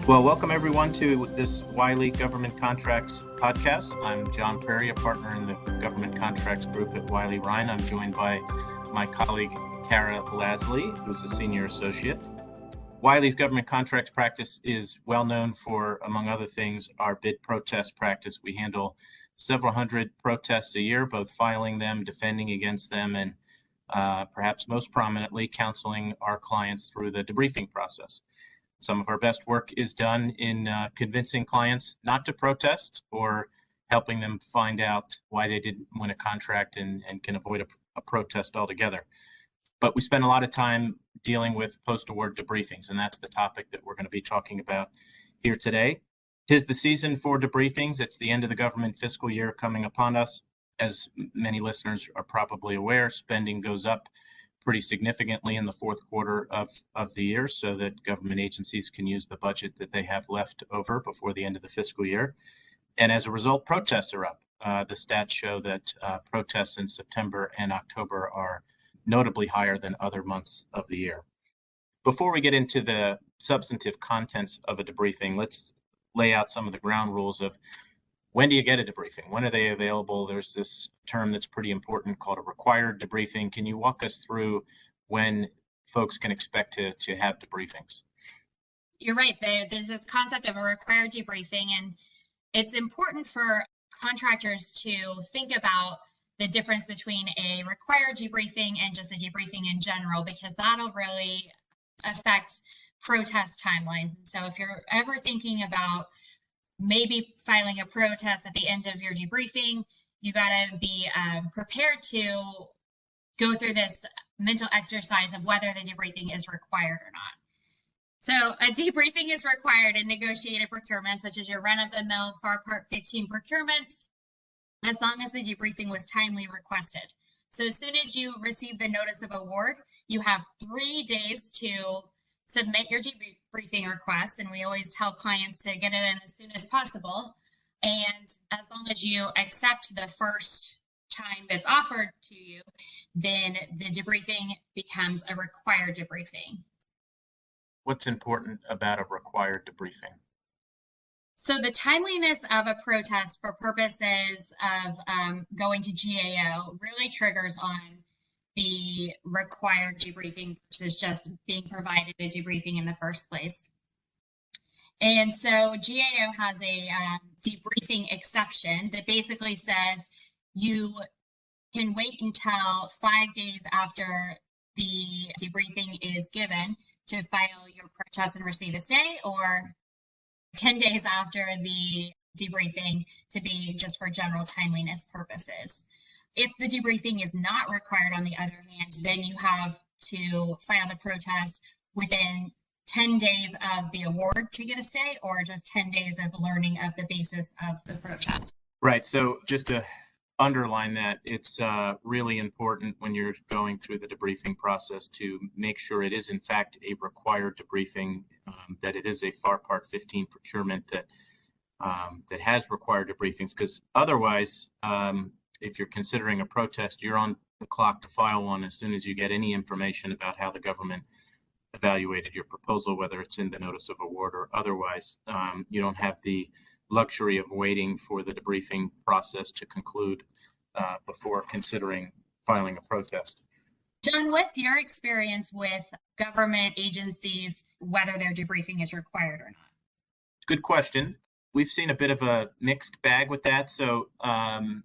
Well, welcome everyone to this Wiley Government Contracts podcast. I'm John Prairie, a partner in the Government Contracts Group at Wiley Ryan. I'm joined by my colleague, Cara Lasley, who's a senior associate. Wiley's government contracts practice is well known for, among other things, our bid protest practice. We handle several hundred protests a year, both filing them, defending against them, and perhaps most prominently, counseling our clients through the debriefing process. Some of our best work is done in convincing clients not to protest or helping them find out why they didn't win a contract and can avoid a protest altogether. But we spend a lot of time dealing with post-award debriefings, and that's the topic that we're going to be talking about here today. 'Tis the season for debriefings. It's the end of the government fiscal year coming upon us. As many listeners are probably aware, spending goes up pretty significantly in the fourth quarter of the year so that government agencies can use the budget that they have left over before the end of the fiscal year. And as a result, protests are up. The stats show that protests in September and October are notably higher than other months of the year. Before we get into the substantive contents of a debriefing, let's lay out some of the ground rules of when do you get a debriefing? When are they available? There's this term that's pretty important called a required debriefing. Can you walk us through when folks can expect to have debriefings? You're right. There's this concept of a required debriefing, and it's important for contractors to think about the difference between a required debriefing and just a debriefing in general, because that'll really affect protest timelines. And so if you're ever thinking about maybe filing a protest at the end of your debriefing, you got to be prepared to go through this mental exercise of whether the debriefing is required or not. So a debriefing is required in negotiated procurements, such as your run-of-the-mill FAR Part 15 procurements, as long as the debriefing was timely requested. So as soon as you receive the notice of award, you have 3 days to submit your debriefing request, and we always tell clients to get it in as soon as possible. And as long as you accept the first time that's offered to you, then the debriefing becomes a required debriefing. What's important about a required debriefing? So the timeliness of a protest for purposes of going to GAO really triggers on the required debriefing versus just being provided a debriefing in the first place. And so GAO has a debriefing exception that basically says you can wait until 5 days after the debriefing is given to file your protest and receive a stay, or 10 days after the debriefing to be just for general timeliness purposes. If the debriefing is not required, on the other hand, then you have to file the protest within 10 days of the award to get a stay, or just 10 days of learning of the basis of the protest. Right. So just to underline that, it's really important when you're going through the debriefing process to make sure it is in fact a required debriefing, that it is a FAR Part 15 procurement that has required debriefings, because otherwise, if you're considering a protest, you're on the clock to file one as soon as you get any information about how the government evaluated your proposal, whether it's in the notice of award or otherwise. You don't have the luxury of waiting for the debriefing process to conclude before considering filing a protest. John, what's your experience with government agencies, whether their debriefing is required or not? Good question. We've seen a bit of a mixed bag with that. So,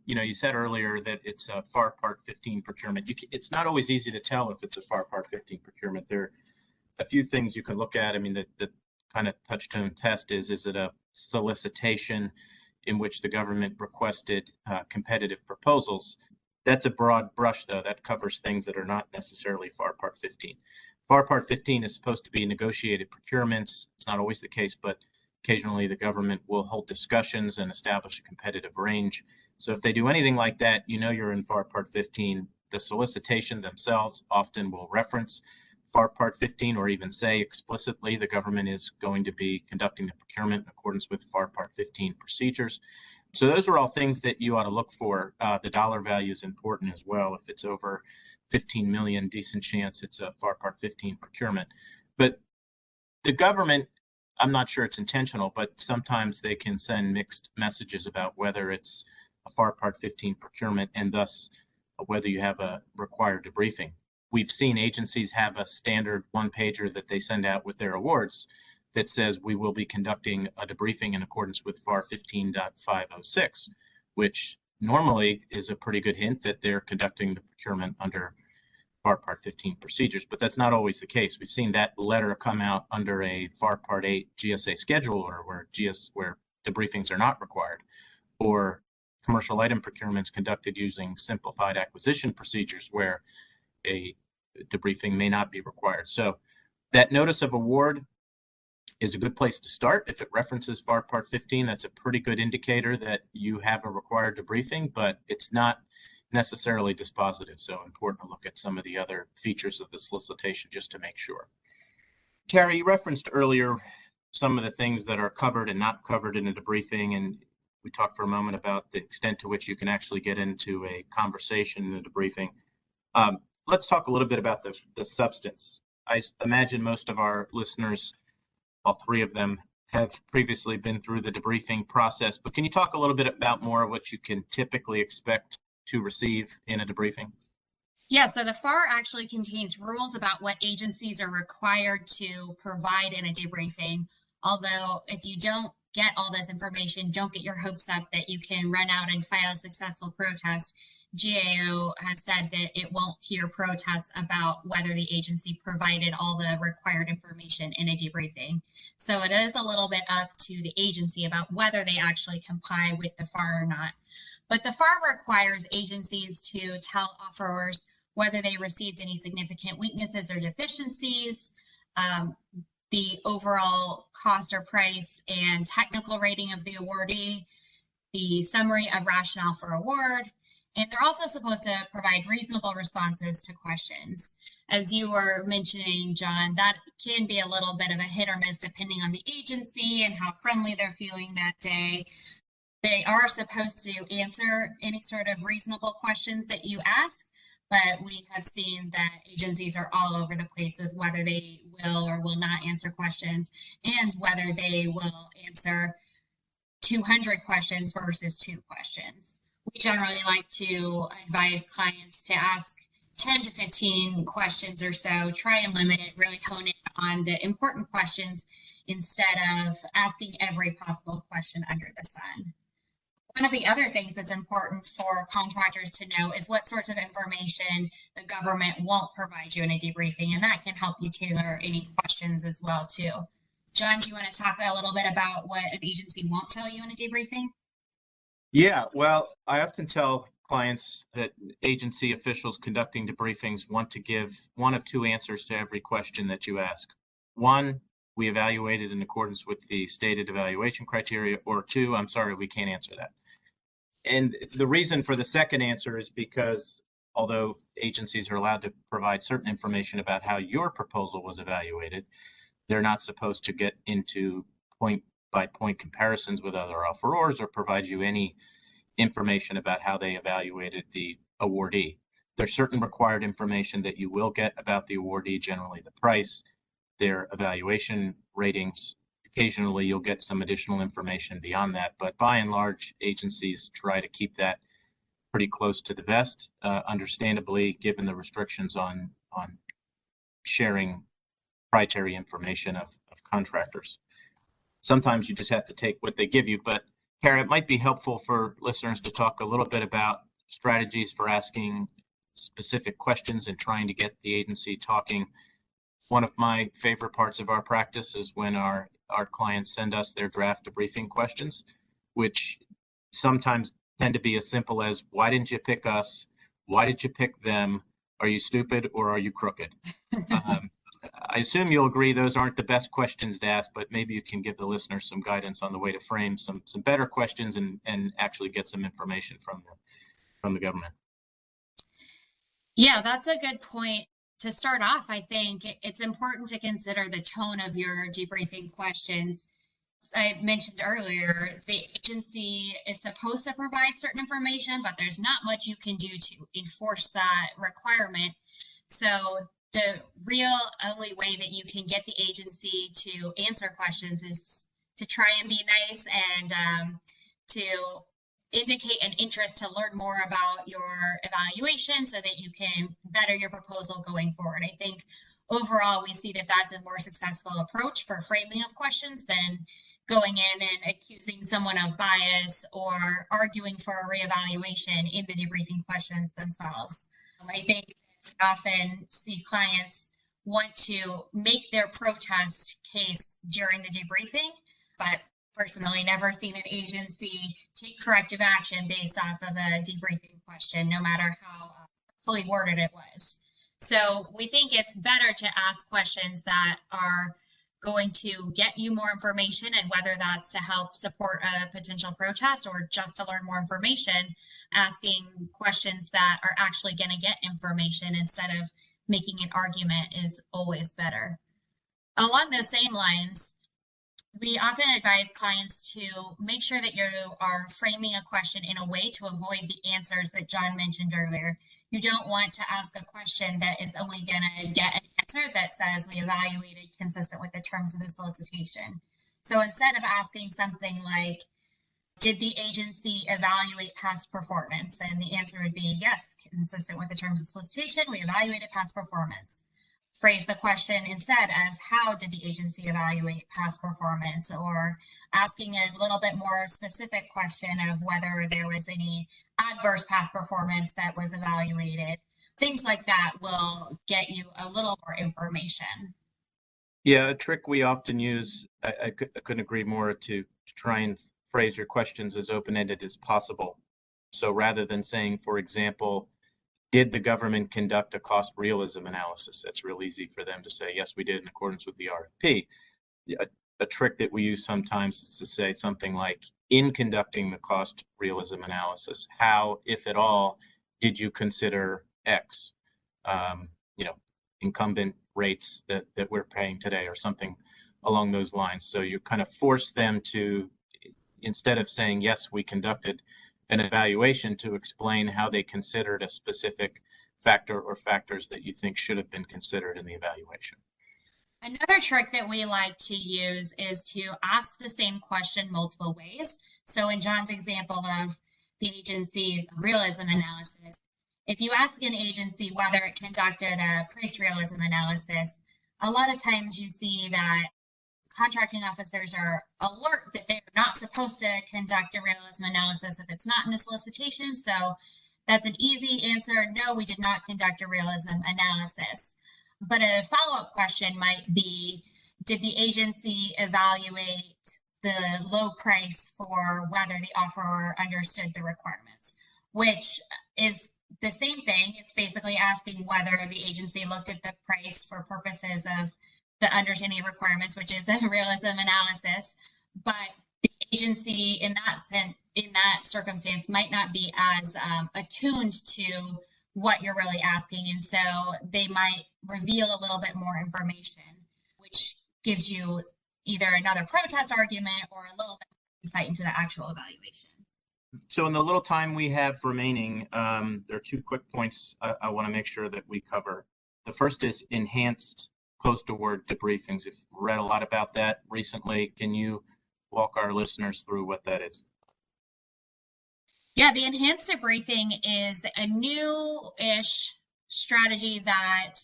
you said earlier that it's a FAR Part 15 procurement. It's not always easy to tell if it's a FAR Part 15 procurement. There are a few things you can look at. I mean, the kind of touchstone test is it a solicitation in which the government requested competitive proposals? That's a broad brush, though. That covers things that are not necessarily FAR Part 15. FAR Part 15 is supposed to be negotiated procurements. It's not always the case, but occasionally the government will hold discussions and establish a competitive range. So if they do anything like that, you're in FAR Part 15. The solicitation themselves often will reference FAR Part 15, or even say explicitly the government is going to be conducting the procurement in accordance with FAR Part 15 procedures. So those are all things that you ought to look for. The dollar value is important as well. If it's over 15 million, decent chance it's a FAR Part 15 procurement. But the government I'm not sure it's intentional, but sometimes they can send mixed messages about whether it's a FAR Part 15 procurement and thus whether you have a required debriefing. We've seen agencies have a standard one-pager that they send out with their awards that says we will be conducting a debriefing in accordance with FAR 15.506, which normally is a pretty good hint that they're conducting the procurement under FAR Part 15 procedures, but that's not always the case. We've seen that letter come out under a FAR Part 8 GSA schedule order where debriefings are not required, or commercial item procurements conducted using simplified acquisition procedures where a debriefing may not be required. So that notice of award is a good place to start. If it references FAR Part 15, that's a pretty good indicator that you have a required debriefing, but it's not necessarily dispositive. So important to look at some of the other features of the solicitation just to make sure. Cara, you referenced earlier some of the things that are covered and not covered in a debriefing, and we talked for a moment about the extent to which you can actually get into a conversation in a debriefing. Let's talk a little bit about the substance. I imagine most of our listeners, all three of them, have previously been through the debriefing process, but can you talk a little bit about more of what you can typically expect to receive in a debriefing? Yeah, so the FAR actually contains rules about what agencies are required to provide in a debriefing. Although if you don't get all this information, don't get your hopes up that you can run out and file a successful protest. GAO has said that it won't hear protests about whether the agency provided all the required information in a debriefing. So it is a little bit up to the agency about whether they actually comply with the FAR or not. But the FAR requires agencies to tell offerors whether they received any significant weaknesses or deficiencies, the overall cost or price and technical rating of the awardee, the summary of rationale for award, and they're also supposed to provide reasonable responses to questions. As you were mentioning, John, that can be a little bit of a hit or miss depending on the agency and how friendly they're feeling that day. They are supposed to answer any sort of reasonable questions that you ask, but we have seen that agencies are all over the place with whether they will or will not answer questions and whether they will answer 200 questions versus 2 questions. We generally like to advise clients to ask 10 to 15 questions or so, try and limit it, really hone in on the important questions instead of asking every possible question under the sun. One of the other things that's important for contractors to know is what sorts of information the government won't provide you in a debriefing, and that can help you tailor any questions as well too. John, do you want to talk a little bit about what an agency won't tell you in a debriefing? Yeah, well, I often tell clients that agency officials conducting debriefings want to give one of 2 answers to every question that you ask. 1, we evaluated in accordance with the stated evaluation criteria, or 2, I'm sorry, we can't answer that. And the reason for the second answer is because although agencies are allowed to provide certain information about how your proposal was evaluated, they're not supposed to get into point-by-point comparisons with other offerors or provide you any information about how they evaluated the awardee. There's certain required information that you will get about the awardee, generally the price, their evaluation ratings. Occasionally, you'll get some additional information beyond that, but by and large, agencies try to keep that pretty close to the vest, understandably, given the restrictions on sharing proprietary information of contractors. Sometimes you just have to take what they give you, but Cara, it might be helpful for listeners to talk a little bit about strategies for asking specific questions and trying to get the agency talking. One of my favorite parts of our practice is when our clients send us their draft debriefing questions, which sometimes tend to be as simple as, why didn't you pick us? Why did you pick them? Are you stupid or are you crooked? I assume you'll agree those aren't the best questions to ask, but maybe you can give the listeners some guidance on the way to frame some better questions and actually get some information from the government. Yeah, that's a good point. To start off, I think it's important to consider the tone of your debriefing questions. I mentioned earlier, the agency is supposed to provide certain information, but there's not much you can do to enforce that requirement. So the real only way that you can get the agency to answer questions is to try and be nice and to indicate an interest to learn more about your evaluation so that you can better your proposal going forward. I think overall we see that that's a more successful approach for framing of questions than going in and accusing someone of bias or arguing for a reevaluation in the debriefing questions themselves. I think we often see clients want to make their protest case during the debriefing, but personally never seen an agency take corrective action based off of a debriefing question, no matter how fully worded it was. So we think it's better to ask questions that are going to get you more information, and whether that's to help support a potential protest or just to learn more information, asking questions that are actually going to get information instead of making an argument is always better. Along those same lines, we often advise clients to make sure that you are framing a question in a way to avoid the answers that John mentioned earlier. You don't want to ask a question that is only going to get an answer that says we evaluated consistent with the terms of the solicitation. So instead of asking something like, did the agency evaluate past performance? Then the answer would be yes, consistent with the terms of solicitation, we evaluated past performance. Phrase the question instead as, how did the agency evaluate past performance? Or asking a little bit more specific question of whether there was any adverse past performance that was evaluated. Things like that will get you a little more information. Yeah, a trick we often use, I couldn't agree more, to try and phrase your questions as open-ended as possible. So rather than saying, for example, did the government conduct a cost realism analysis? That's real easy for them to say, yes, we did in accordance with the RFP. A trick that we use sometimes is to say something like, in conducting the cost realism analysis, how, if at all, did you consider X? Incumbent rates that we're paying today, or something along those lines. So you kind of force them to, instead of saying, yes, we conducted an evaluation, to explain how they considered a specific factor or factors that you think should have been considered in the evaluation. Another trick that we like to use is to ask the same question multiple ways. So in John's example of the agency's realism analysis, if you ask an agency whether it conducted a price realism analysis, a lot of times you see that contracting officers are alert that they're not supposed to conduct a realism analysis if it's not in the solicitation. So that's an easy answer. No, we did not conduct a realism analysis. But a follow-up question might be, did the agency evaluate the low price for whether the offeror understood the requirements? Which is the same thing. It's basically asking whether the agency looked at the price for purposes of the understanding of requirements, which is a realism analysis. But the agency in that circumstance might not be as attuned to what you're really asking. And so they might reveal a little bit more information, which gives you either another protest argument or a little bit of insight into the actual evaluation. So in the little time we have remaining, there are two quick points I want to make sure that we cover. The first is enhanced post-award debriefings. You've read a lot about that recently. Can you walk our listeners through what that is? Yeah, the enhanced debriefing is a new-ish strategy that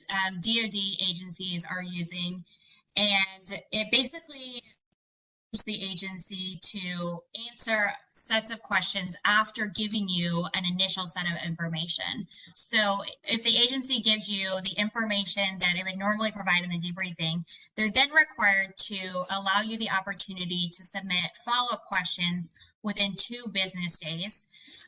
DoD agencies are using, and it basically allows the agency to answer sets of questions after giving you an initial set of information. So if the agency gives you the information that it would normally provide in the debriefing, they're then required to allow you the opportunity to submit follow-up questions within 2 business days.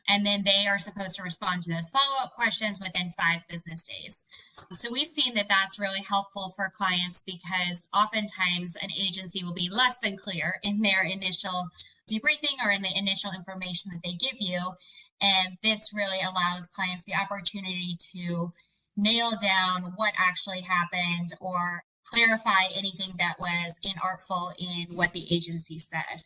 And then they are supposed to respond to those follow-up questions within 5 business days. So we've seen that that's really helpful for clients, because oftentimes an agency will be less than clear in their initial debriefing or in the initial information that they give you. And this really allows clients the opportunity to nail down what actually happened or clarify anything that was inartful in what the agency said.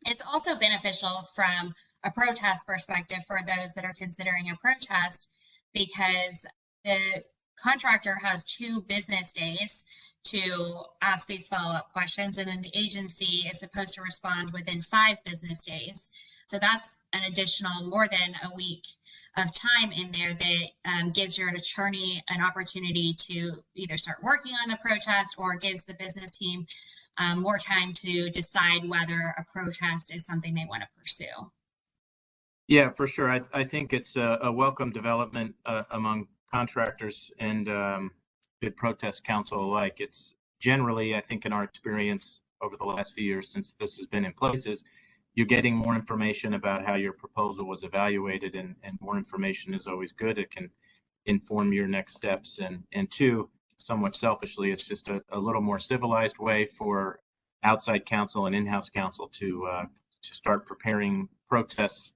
It's also beneficial from a protest perspective for those that are considering a protest, because the contractor has 2 business days to ask these follow-up questions, and then the agency is supposed to respond within 5 business days. So that's an additional more than a week of time in there that gives your attorney an opportunity to either start working on the protest or gives the business team more time to decide whether a protest is something they want to pursue. Yeah, for sure. I think it's a welcome development among contractors and bid protest counsel alike. It's generally, I think, in our experience over the last few years since this has been in place, is you're getting more information about how your proposal was evaluated, and more information is always good. It can inform your next steps. And two, somewhat selfishly, it's just a little more civilized way for outside counsel and in-house counsel to start preparing protests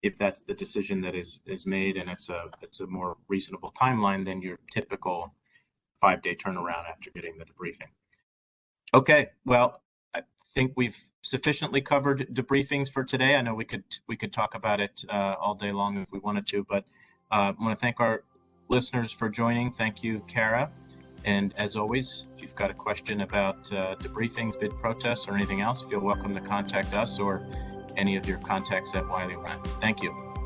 if that's the decision that is made, and it's a more reasonable timeline than your typical 5-day turnaround after getting the debriefing. Okay, well, I think we've sufficiently covered debriefings for today. I know we could talk about it all day long if we wanted to, but I want to thank our listeners for joining. Thank you, Cara. And as always, if you've got a question about debriefings, bid protests, or anything else, feel welcome to contact us or any of your contacts at Wiley Ryan. Thank you.